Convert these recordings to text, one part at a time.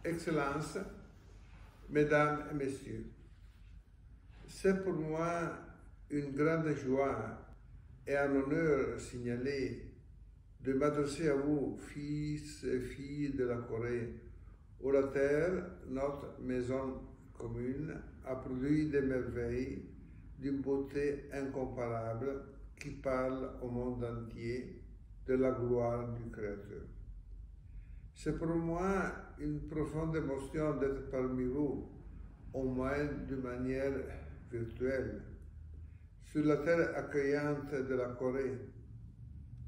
Excellences, Mesdames et Messieurs, c'est pour moi une grande joie et un honneur signalé de m'adresser à vous, fils et filles de la Corée, où la terre, notre maison commune, a produit des merveilles d'une beauté incomparable qui parle au monde entier de la gloire du Créateur. C'est pour moi une profonde émotion d'être parmi vous, au moins de manière virtuelle, sur la terre accueillante de la Corée,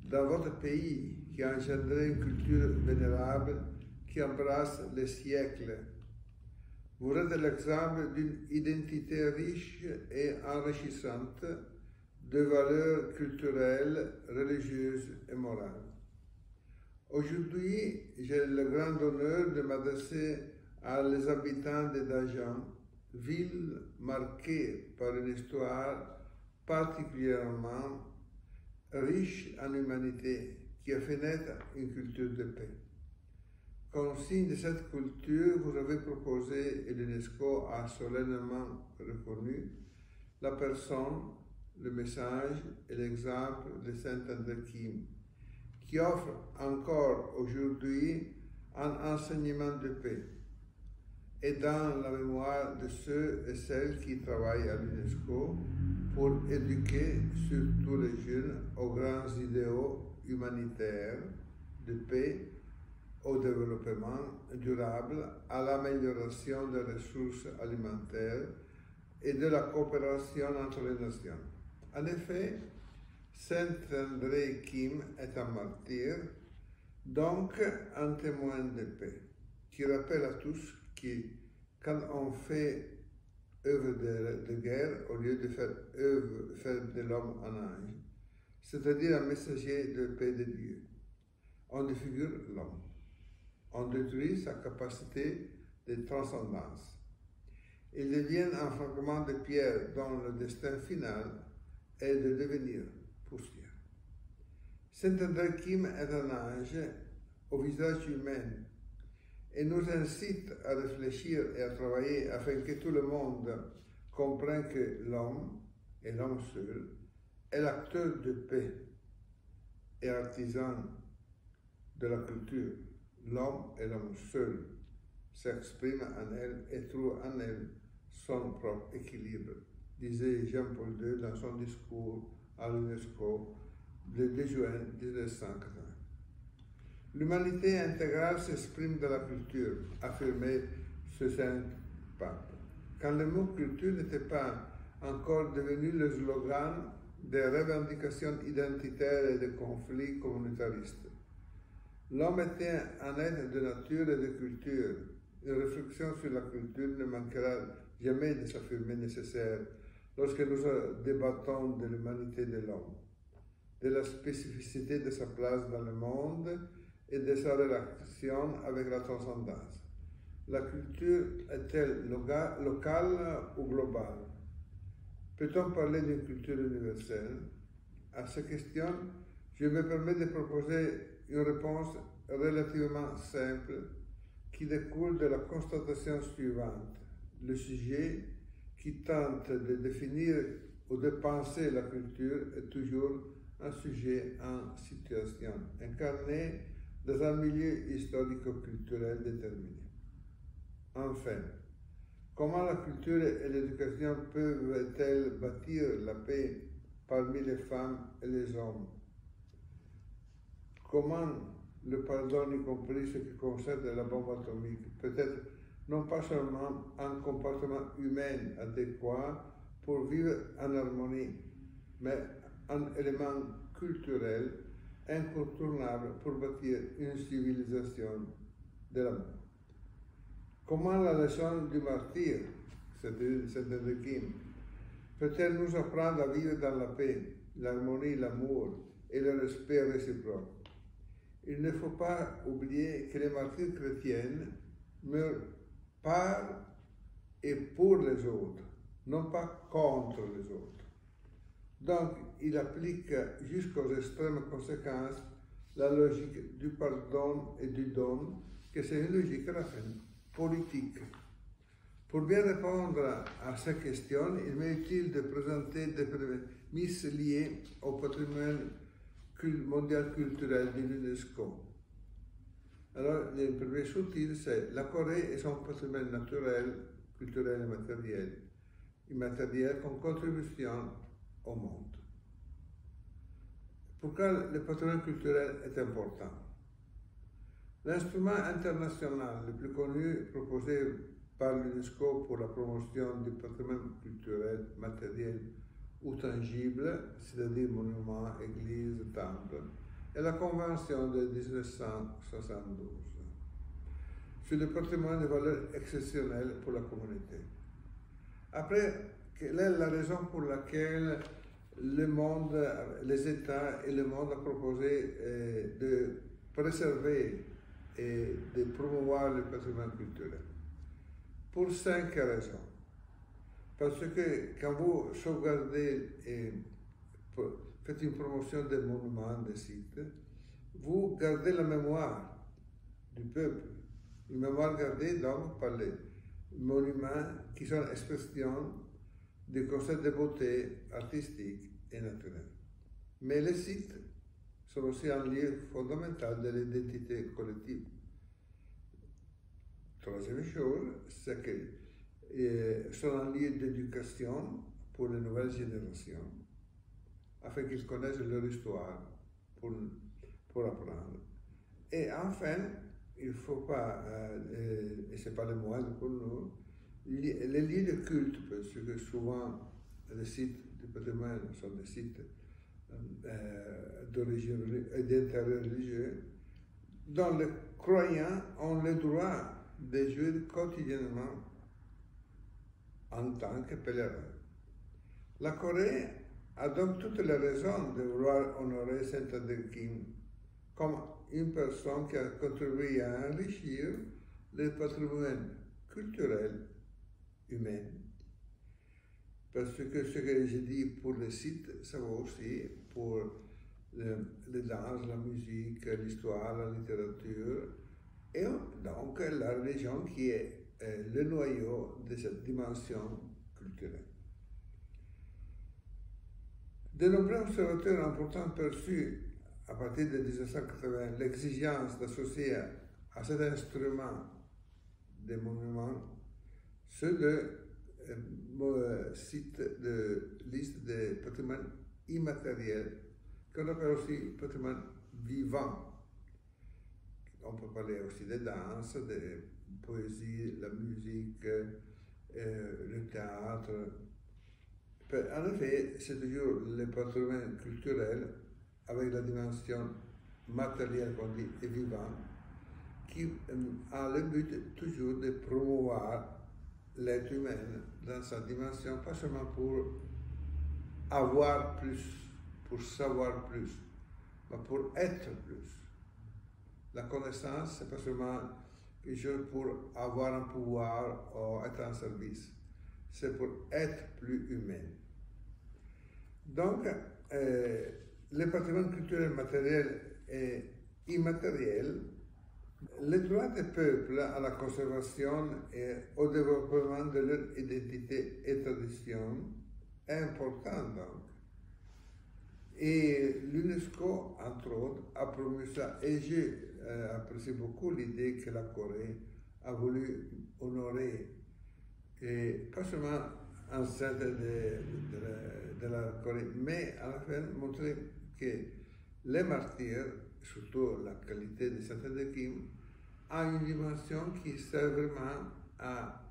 dans votre pays qui a engendré une culture vénérable qui embrasse les siècles. Vous êtes l'exemple d'une identité riche et enrichissante de valeurs culturelles, religieuses et morales. Aujourd'hui, j'ai le grand honneur de m'adresser à les habitants de Daejeon, ville marquée par une histoire particulièrement riche en humanité, qui a fait naître une culture de paix. Comme signe de cette culture, vous avez proposé, et l'UNESCO a solennellement reconnu, la personne, le message et l'exemple de Saint André Kim, qui offre encore aujourd'hui un enseignement de paix, et dans la mémoire de ceux et celles qui travaillent à l'UNESCO pour éduquer surtout les jeunes aux grands idéaux humanitaires de paix, au développement durable, à l'amélioration des ressources alimentaires et de la coopération entre les nations. En effet, Saint André Kim est un martyr, donc un témoin de paix, qui rappelle à tous que quand on fait œuvre de guerre, au lieu de faire de l'homme un ange, c'est-à-dire un messager de paix de Dieu, on défigure l'homme. On détruit sa capacité de transcendance. Il devient un fragment de pierre dont le destin final est de devenir poussière. Saint André Kim est un ange au visage humain et nous incite à réfléchir et à travailler afin que tout le monde comprenne que l'homme, et l'homme seul, est l'acteur de paix et artisan de la culture. L'homme et l'homme seul s'expriment en elle et trouvent en elle son propre équilibre, disait Jean-Paul II dans son discours à l'UNESCO le 2 juin 1980. L'humanité intégrale s'exprime dans la culture, affirmait ce saint pape. Quand le mot culture n'était pas encore devenu le slogan des revendications identitaires et des conflits communautaristes. L'homme était un être de nature et de culture. Une réflexion sur la culture ne manquera jamais de s'affirmer nécessaire lorsque nous débattons de l'humanité de l'homme, de la spécificité de sa place dans le monde et de sa relation avec la transcendance. La culture est-elle locale ou globale? Peut-on parler d'une culture universelle? À ces questions, je me permets de proposer une réponse relativement simple qui découle de la constatation suivante. Le sujet qui tente de définir ou de penser la culture est toujours un sujet en situation, incarné dans un milieu historico-culturel déterminé. Enfin, comment la culture et l'éducation peuvent-elles bâtir la paix parmi les femmes et les hommes? Comment le pardon, y compris ce qui concerne la bombe atomique, peut-être non pas seulement un comportement humain adéquat pour vivre en harmonie, mais un élément culturel incontournable pour bâtir une civilisation de l'amour. Comment la leçon du martyr, c'est-à-dire Saint André Kim, peut-elle nous apprendre à vivre dans la paix, l'harmonie, l'amour et le respect réciproque? Il ne faut pas oublier que les martyrs chrétiens meurent par et pour les autres, non pas contre les autres. Donc, il applique jusqu'aux extrêmes conséquences la logique du pardon et du don que c'est une logique à la fin politique. Pour bien répondre à cette question, il m'est utile de présenter des prémices liées au patrimoine mondial culturel de l'UNESCO. Alors, le premier sous-titre, c'est la Corée et son patrimoine naturel, culturel et immatériel comme contribution au monde. Pourquoi le patrimoine culturel est important? L'instrument international le plus connu proposé par l'UNESCO pour la promotion du patrimoine culturel matériel ou tangible, c'est-à-dire monuments, églises, temples, est la Convention de 1972 sur le patrimoine de valeur exceptionnelle pour la communauté. Après, quelle est la raison pour laquelle le monde, les États et le monde ont proposé de préserver et de promouvoir le patrimoine culturel? Pour 5 raisons. Parce que quand vous sauvegardez et faites une promotion des monuments, des sites, vous gardez la mémoire du peuple. Une mémoire gardée donc par les monuments qui sont expression du concept de beauté artistique et naturelle. Mais les sites sont aussi un lieu fondamental de l'identité collective. Troisième chose, c'est que sont un lieu d'éducation pour les nouvelles générations, afin qu'ils connaissent leur histoire pour apprendre. Et enfin, il ne faut pas, et ce n'est pas le moindre pour nous, les lieux de culte, parce que souvent les sites du patrimoine sont des sites d'origine d'intérêt religieux, dont les croyants ont le droit de jouer quotidiennement en tant que pèlerins. La Corée a donc toutes les raisons de vouloir honorer Saint-André Kim comme une personne qui a contribué à enrichir le patrimoine culturel humain. Parce que ce que j'ai dit pour les sites, ça vaut aussi pour les danses, la musique, l'histoire, la littérature, et donc la religion qui est le noyau de cette dimension culturelle. De nombreux observateurs ont pourtant perçu, à partir de 1980, l'exigence d'associer à cet instrument des monuments ceux de sites de liste de patrimoine immatériel, qu'on appelle aussi patrimoine vivant. On peut parler aussi des danses, de poésie, la musique, le théâtre. En effet, c'est toujours le patrimoine culturel avec la dimension matérielle qu'on dit et vivant qui a le but toujours de promouvoir l'être humain dans sa dimension, pas seulement pour avoir plus, pour savoir plus, mais pour être plus. La connaissance, c'est pas seulement quelque chose pour avoir un pouvoir ou être en service, c'est pour être plus humain. Donc, le patrimoine culturel matériel et immatériel, le droit des peuples à la conservation et au développement de leur identité et tradition est important donc. Et l'UNESCO, entre autres, a promu ça. Et j'ai apprécié beaucoup l'idée que la Corée a voulu honorer, et pas seulement un centre de la Corée, mais à la fin montrer que les martyrs, surtout la qualité de Saint-André Kim, a une dimension qui sert vraiment à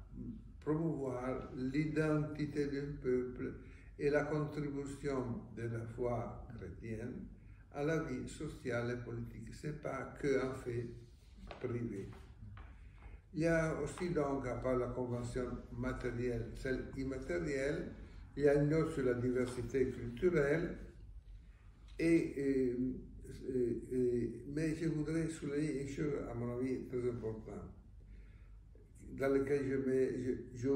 promouvoir l'identité d'un peuple et la contribution de la foi chrétienne à la vie sociale et politique. Ce n'est pas qu'un fait privé. Il y a aussi donc, à part la convention matérielle, celle immatérielle, il y a une autre sur la diversité culturelle, mais je voudrais souligner une chose, à mon avis, très importante, dans laquelle je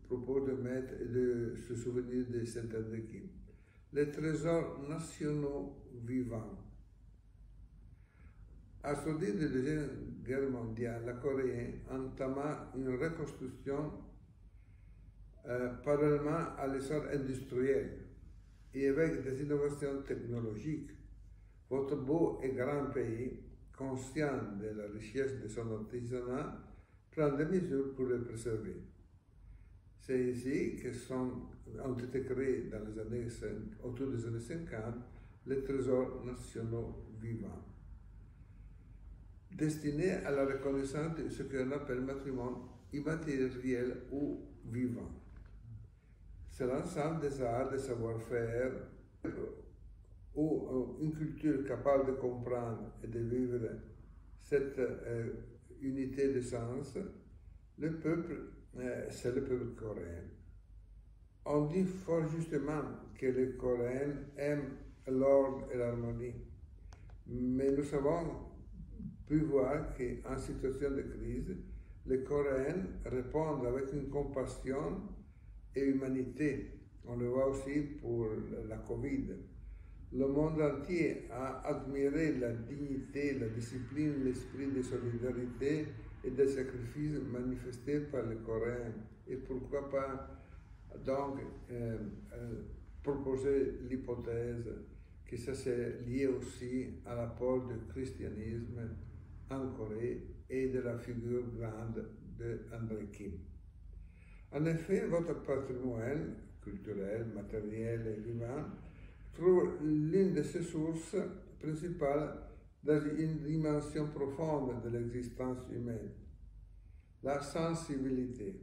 propose de mettre de se souvenir de Saint-André Kim. Les trésors nationaux vivants. À sortir de la Deuxième Guerre mondiale, la Corée entama une reconstruction parallèlement à l'essor industriel et avec des innovations technologiques. Votre beau et grand pays, conscient de la richesse de son artisanat, prend des mesures pour le préserver. C'est ici que ont été créés dans les années, autour des années 50 les trésors nationaux vivants, destinés à la reconnaissance de ce qu'on appelle patrimoine immatériel ou vivant. C'est l'ensemble des arts, des savoir-faire, ou une culture capable de comprendre et de vivre cette unité de sens. Le peuple, c'est le peuple coréen. On dit fort justement que les Coréens aiment l'ordre et l'harmonie, mais nous avons pu voir qu'en situation de crise, les Coréens répondent avec une compassion et humanité. On le voit aussi pour la Covid. Le monde entier a admiré la dignité, la discipline, l'esprit de solidarité et de sacrifice manifestés par les Coréens. Et pourquoi pas donc proposer l'hypothèse que ça c'est lié aussi à l'apport du christianisme en Corée et de la figure grande d'André Kim. En effet, votre patrimoine culturel, matériel et vivant trouve l'une de ses sources principales dans une dimension profonde de l'existence humaine, la sensibilité.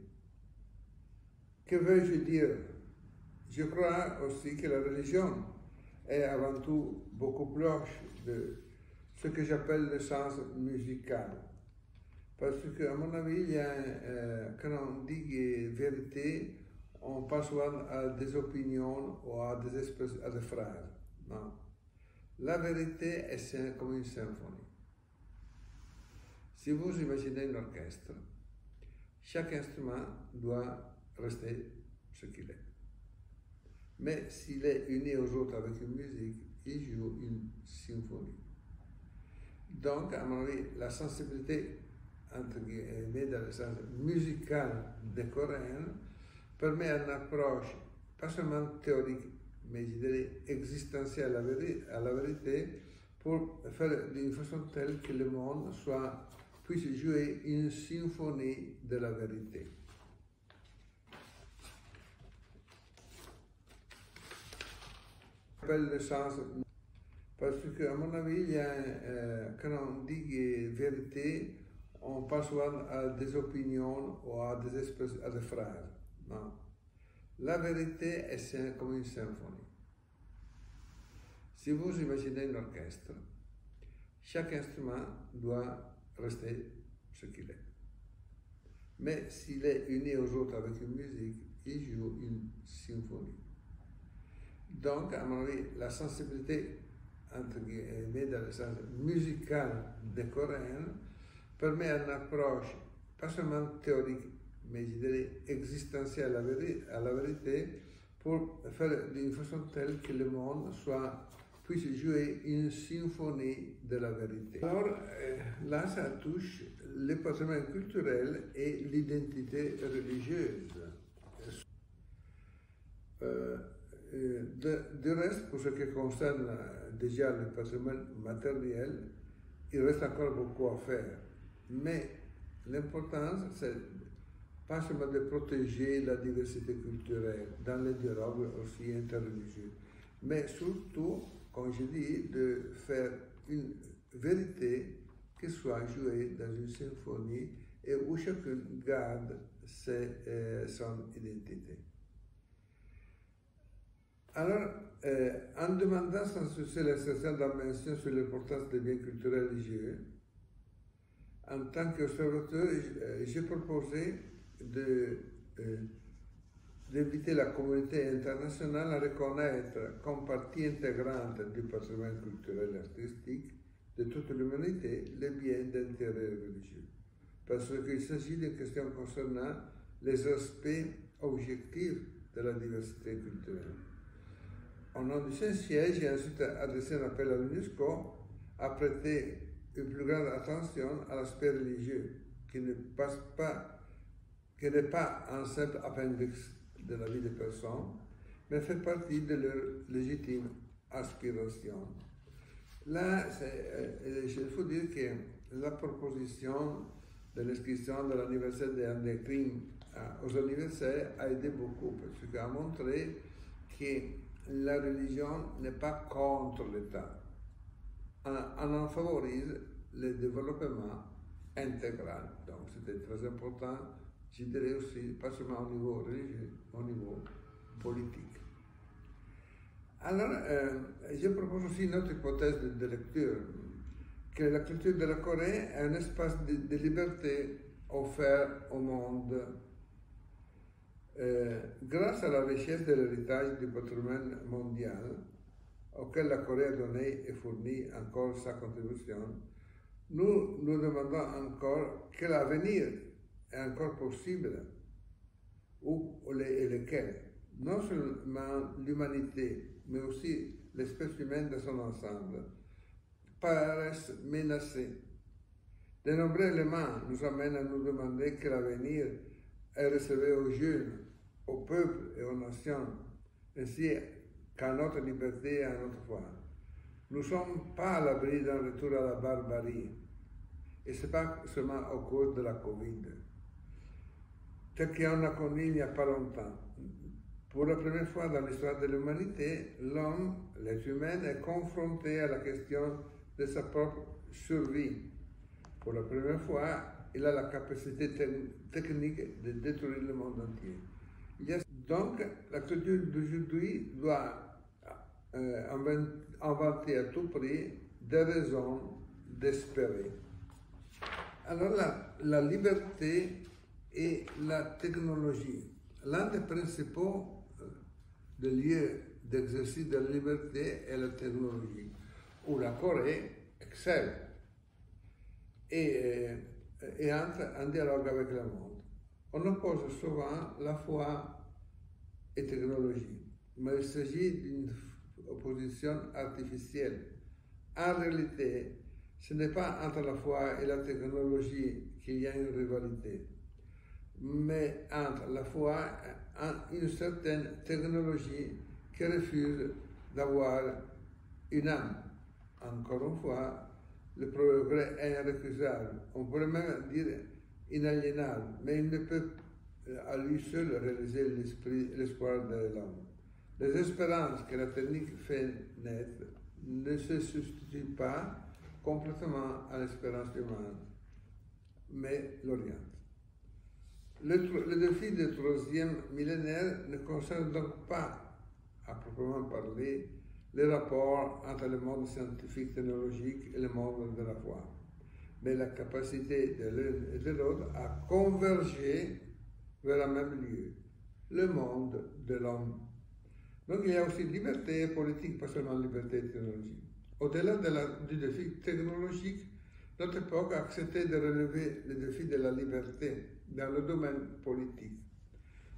Que veux-je dire? Je crois aussi que la religion est avant tout beaucoup proche de ce que j'appelle le sens musical. Parce qu'à mon avis, quand on dit vérité, on passe souvent à des opinions ou à des phrases. Non. La vérité est comme une symphonie. Si vous imaginez un orchestre, chaque instrument doit rester ce qu'il est. Mais s'il est uni aux autres avec une musique, il joue une symphonie. Donc, à mon avis, la sensibilité, entre guillemets, dans le sens musical des Coréens, permet une approche, pas seulement théorique, mais je dirais existentielle à la vérité, pour faire d'une façon telle que le monde puisse jouer une symphonie de la vérité. Le sens, parce qu'à mon avis, quand on dit vérité, on passe souvent à des opinions ou à des phrases. Non. La vérité est comme une symphonie. Si vous imaginez un orchestre, chaque instrument doit rester ce qu'il est. Mais s'il est uni aux autres avec une musique, il joue une symphonie. Donc, à mon avis, la sensibilité, entre guillemets, dans le sens musical des Coréens, permet une approche, pas seulement théorique, mais je dirais existentielle à la vérité, pour faire d'une façon telle que le monde puisse jouer une symphonie de la vérité. Alors, là, ça touche le patrimoine culturel et l'identité religieuse. Du reste, pour ce qui concerne déjà le patrimoine matériel, il reste encore beaucoup à faire. Mais l'importance, c'est pas seulement de protéger la diversité culturelle dans les dialogues aussi interreligieux, mais surtout, comme je dis, de faire une vérité qui soit jouée dans une symphonie et où chacun garde son identité. Alors, en demandant sans souci l'essentiel d'ambition sur l'importance des biens culturels religieux, en tant qu'observateur, j'ai proposé d'inviter la communauté internationale à reconnaître comme partie intégrante du patrimoine culturel et artistique de toute l'humanité les biens d'intérêt religieux. Parce qu'il s'agit de questions concernant les aspects objectifs de la diversité culturelle. Au nom du Saint-Siège, j'ai ensuite adressé un appel à l'UNESCO à prêter une plus grande attention à l'aspect religieux, qui n'est pas un simple appendix de la vie des personnes, mais fait partie de leur légitime aspiration. Là, il faut dire que la proposition de l'inscription de l'anniversaire des crimes aux anniversaires a aidé beaucoup, parce qu'elle a montré que la religion n'est pas contre l'État. Elle en favorise le développement intégral. Donc c'était très important, je dirais aussi, pas seulement au niveau religieux, mais au niveau politique. Alors, je propose aussi une autre hypothèse de lecture, que la culture de la Corée est un espace de liberté offert au monde. Grâce à la richesse de l'héritage du patrimoine mondial, auquel la Corée a donné et fourni encore sa contribution, nous nous demandons encore quel avenir est encore possible, et lequel. Non seulement l'humanité, mais aussi l'espèce humaine dans son ensemble, paraissent menacées. De nombreux éléments nous amènent à nous demander quel avenir est réservé aux jeunes, aux peuples et aux nations, ainsi qu'à notre liberté et à notre foi. Nous ne sommes pas à l'abri d'un retour à la barbarie, et ce n'est pas seulement à cause de la Covid. Tel qu'on a connu il n'y a pas longtemps. Pour la première fois dans l'histoire de l'humanité, l'homme, l'être humain, est confronté à la question de sa propre survie. Pour la première fois, il a la capacité technique de détruire le monde entier. Donc, la culture d'aujourd'hui doit inventer à tout prix des raisons d'espérer. Alors, la liberté et la technologie. L'un des principaux lieux d'exercice de la liberté est la technologie, où la Corée excelle et entre en dialogue avec le monde. On oppose souvent la foi et technologie, mais il s'agit d'une opposition artificielle. En réalité, ce n'est pas entre la foi et la technologie qu'il y a une rivalité, mais entre la foi et une certaine technologie qui refuse d'avoir une âme. Encore une fois, le progrès est irrécusable, on pourrait même dire inaliénable, mais il ne peut à lui seul réaliser l'espoir de l'homme. Les espérances que la technique fait naître ne se substituent pas complètement à l'espérance humaine, mais l'orientent. Le défi du troisième millénaire ne concerne donc pas, à proprement parler, les rapports entre le monde scientifique technologique et le monde de la foi, mais la capacité de l'un et de l'autre à converger vers un même lieu, le monde de l'homme. Donc il y a aussi liberté politique, pas seulement liberté technologique. Au-delà du défi technologique, notre époque a accepté de relever le défi de la liberté dans le domaine politique.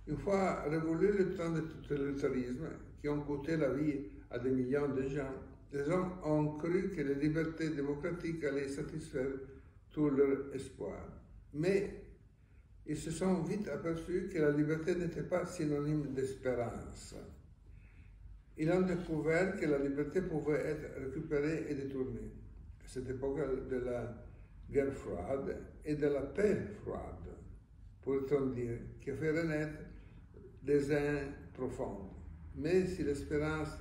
Une fois révolu le temps du totalitarisme qui ont coûté la vie à des millions de gens, les hommes ont cru que les libertés démocratiques allaient satisfaire tous leurs espoirs. Mais ils se sont vite aperçus que la liberté n'était pas synonyme d'espérance. Ils ont découvert que la liberté pouvait être récupérée et détournée. À cette époque de la guerre froide et de la paix froide, pourrait-on dire, qui a fait renaître des aims profondes. Mais si l'espérance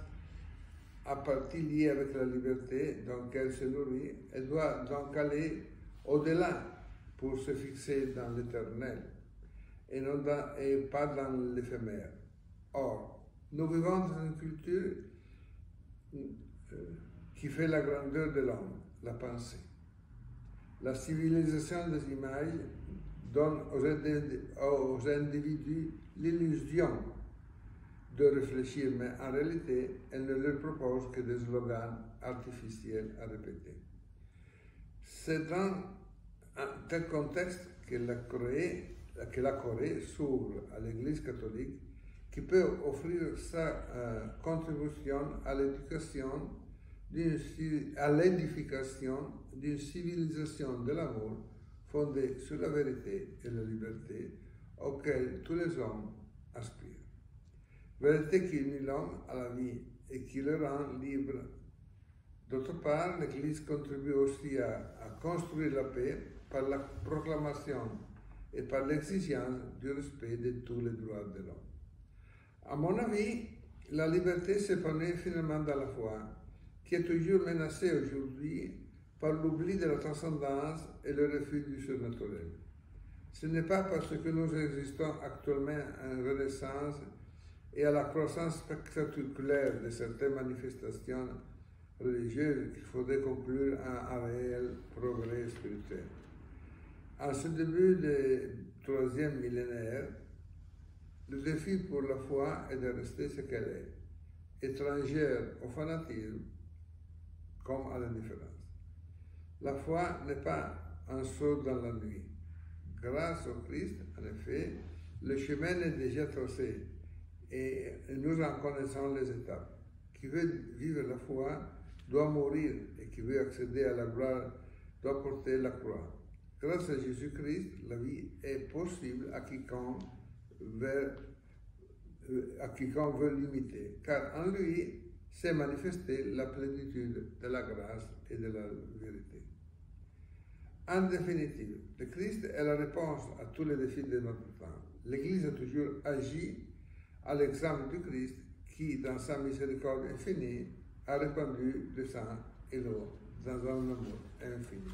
a partie liée avec la liberté dont elle se nourrit, elle doit donc aller au-delà pour se fixer dans l'éternel et pas dans l'éphémère. Or, nous vivons dans une culture qui fait la grandeur de l'homme, la pensée. La civilisation des images donne aux individus l'illusion de réfléchir, mais en réalité, elle ne leur propose que des slogans artificiels à répéter. C'est dans un tel contexte que la Corée s'ouvre à l'Église catholique, qui peut offrir sa contribution à l'éducation à l'édification d'une civilisation de l'amour fondée sur la vérité et la liberté auxquelles tous les hommes aspirent. Vérité qui unit l'homme à la vie et qui le rend libre. D'autre part, l'Église contribue aussi à construire la paix par la proclamation et par l'exigence du respect de tous les droits de l'homme. À mon avis, la liberté s'épanouit finalement dans la foi, qui est toujours menacée aujourd'hui par l'oubli de la transcendance et le refus du surnaturel. Ce n'est pas parce que nous existons actuellement à une renaissance et à la croissance spectaculaire de certaines manifestations religieuses qu'il faudrait conclure à un réel progrès spirituel. En ce début du troisième millénaire, le défi pour la foi est de rester ce qu'elle est, étrangère au fanatisme comme à l'indifférence. La foi n'est pas un saut dans la nuit. Grâce au Christ, en effet, le chemin est déjà tracé et nous en connaissons les étapes. Qui veut vivre la foi doit mourir et qui veut accéder à la gloire doit porter la croix. Grâce à Jésus-Christ, la vie est possible à quiconque veut l'imiter, car en lui s'est manifestée la plénitude de la grâce et de la vérité. En définitive, le Christ est la réponse à tous les défis de notre temps. L'Église a toujours agi à l'exemple du Christ qui, dans sa miséricorde infinie, a répandu le sang et l'eau dans un amour infini.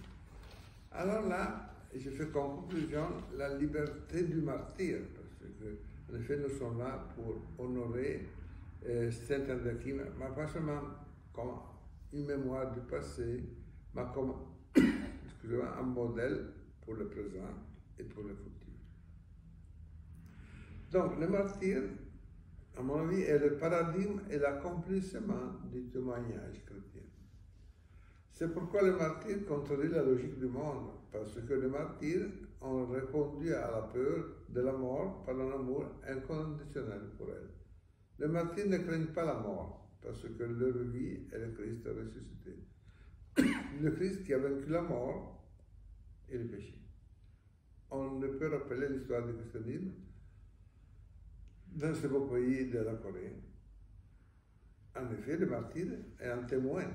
Alors là, je fais comme conclusion la liberté du martyr, parce que, en effet, nous sommes là pour honorer Saint André Kim, mais pas seulement comme une mémoire du passé, mais comme un modèle pour le présent et pour le futur. Donc, le martyr, à mon avis, est le paradigme et l'accomplissement du témoignage chrétien. C'est pourquoi les martyrs contredisent la logique du monde, parce que les martyrs ont répondu à la peur de la mort par un amour inconditionnel pour elle. Les martyrs ne craignent pas la mort, parce que leur vie est le Christ ressuscité. Le Christ qui a vaincu la mort et le péché. On ne peut rappeler l'histoire du christianisme dans ce beau pays de la Corée. En effet, le martyr est un témoin,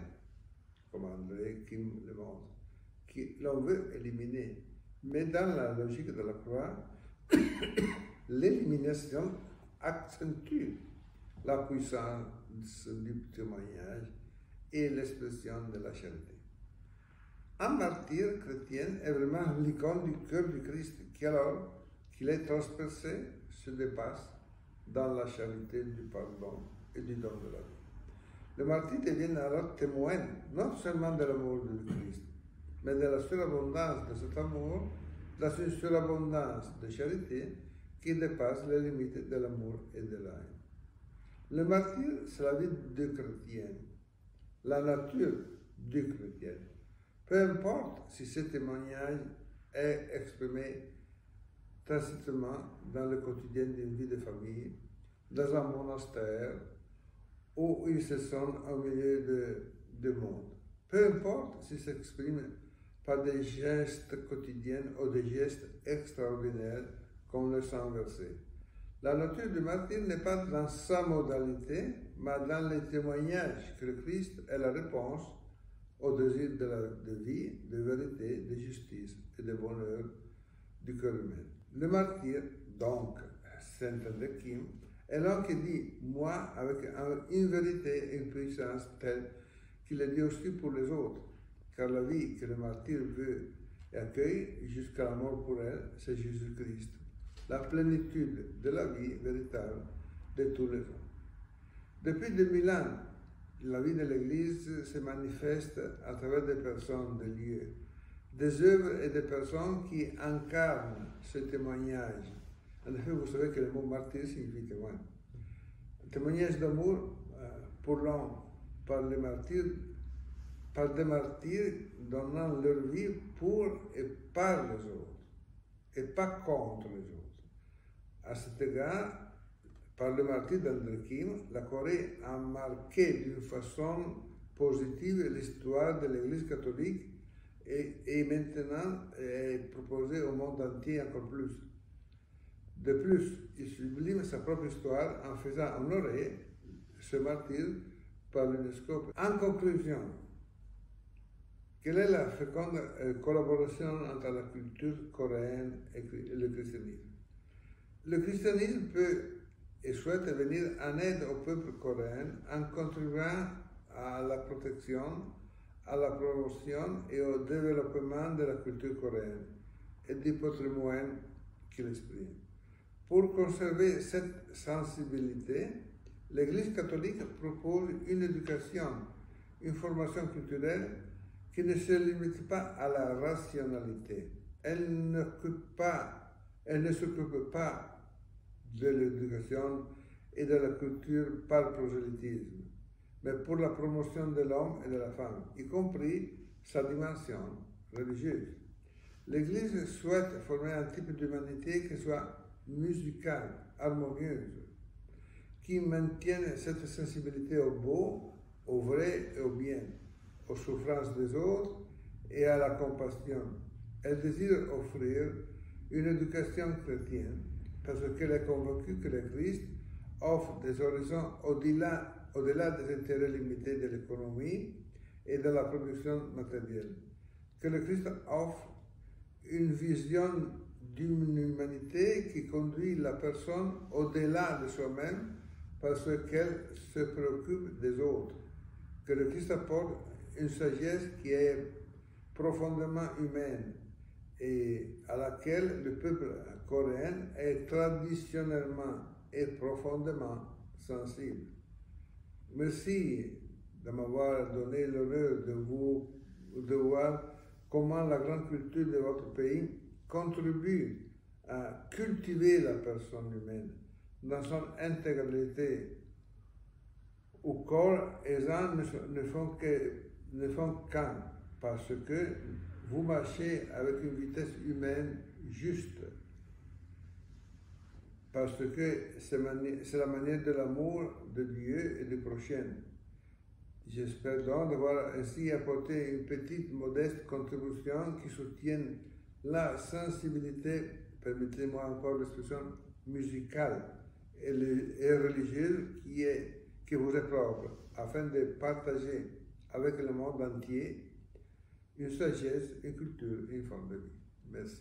comme André Kim le montre, qui l'on veut éliminer. Mais dans la logique de la croix, l'élimination accentue la puissance du témoignage et l'expression de la charité. Un martyr chrétien est vraiment l'icône du cœur du Christ, qui alors qu'il est transpercé, se dépasse dans la charité du pardon et du don de la vie. Le martyr devient alors témoin, non seulement de l'amour du Christ, mais de la surabondance de cet amour, dans une surabondance de charité qui dépasse les limites de l'amour et de la haine. Le martyr, c'est la vie du chrétien, la nature du chrétien. Peu importe si ce témoignage est exprimé tacitement dans le quotidien d'une vie de famille, dans un monastère, où ils se sentent au milieu du monde. Peu importe s'il s'exprime par des gestes quotidiens ou des gestes extraordinaires comme le sang versé. La nature du martyr n'est pas dans sa modalité, mais dans les témoignages que le Christ est la réponse au désir de vie, de vérité, de justice et de bonheur du cœur humain. Le martyr, donc, Saint André Kim, est l'homme qui dit « moi » avec une vérité et une puissance telle qu'il le dit aussi pour les autres, car la vie que le martyr veut et accueille jusqu'à la mort pour elle, c'est Jésus-Christ, la plénitude de la vie véritable de tous les hommes. Depuis 2000 ans, la vie de l'Église se manifeste à travers des personnes, des lieux, des œuvres et des personnes qui incarnent ce témoignage. En effet, vous savez que le mot martyr signifie témoin. Un témoignage d'amour pour l'homme par les martyrs, par des martyrs donnant leur vie pour et par les autres, et pas contre les autres. À cet égard, par le martyr d'André Kim, la Corée a marqué d'une façon positive l'histoire de l'Église catholique et maintenant est proposée au monde entier encore plus. De plus, il sublime sa propre histoire en faisant honorer ce martyr par l'UNESCO. En conclusion, quelle est la féconde collaboration entre la culture coréenne et le christianisme? Le christianisme peut et souhaite venir en aide au peuple coréen en contribuant à la protection, à la promotion et au développement de la culture coréenne et du patrimoine qu'il exprime. Pour conserver cette sensibilité, l'Église catholique propose une éducation, une formation culturelle qui ne se limite pas à la rationalité. Elle ne s'occupe pas de l'éducation et de la culture par prosélytisme, mais pour la promotion de l'homme et de la femme, y compris sa dimension religieuse. L'Église souhaite former un type d'humanité qui soit musicale, harmonieuse, qui maintienne cette sensibilité au beau, au vrai et au bien, aux souffrances des autres et à la compassion. Elle désire offrir une éducation chrétienne parce qu'elle est convaincue que le Christ offre des horizons au-delà des intérêts limités de l'économie et de la production matérielle. Que le Christ offre une vision d'une humanité qui conduit la personne au-delà de soi-même parce qu'elle se préoccupe des autres. Que le Christ apporte une sagesse qui est profondément humaine et à laquelle le peuple coréen est traditionnellement et profondément sensible. Merci de m'avoir donné l'honneur de voir comment la grande culture de votre pays contribue à cultiver la personne humaine dans son intégralité, où corps et âme ne font qu'un, parce que vous marchez avec une vitesse humaine juste, parce que c'est la manière de l'amour de Dieu et du prochain. J'espère donc d'avoir ainsi apporté une petite, modeste contribution qui soutienne la sensibilité, permettez-moi encore l'expression, musicale et religieuse qui vous est propre, afin de partager avec le monde entier une sagesse, une culture et une forme de vie. Merci.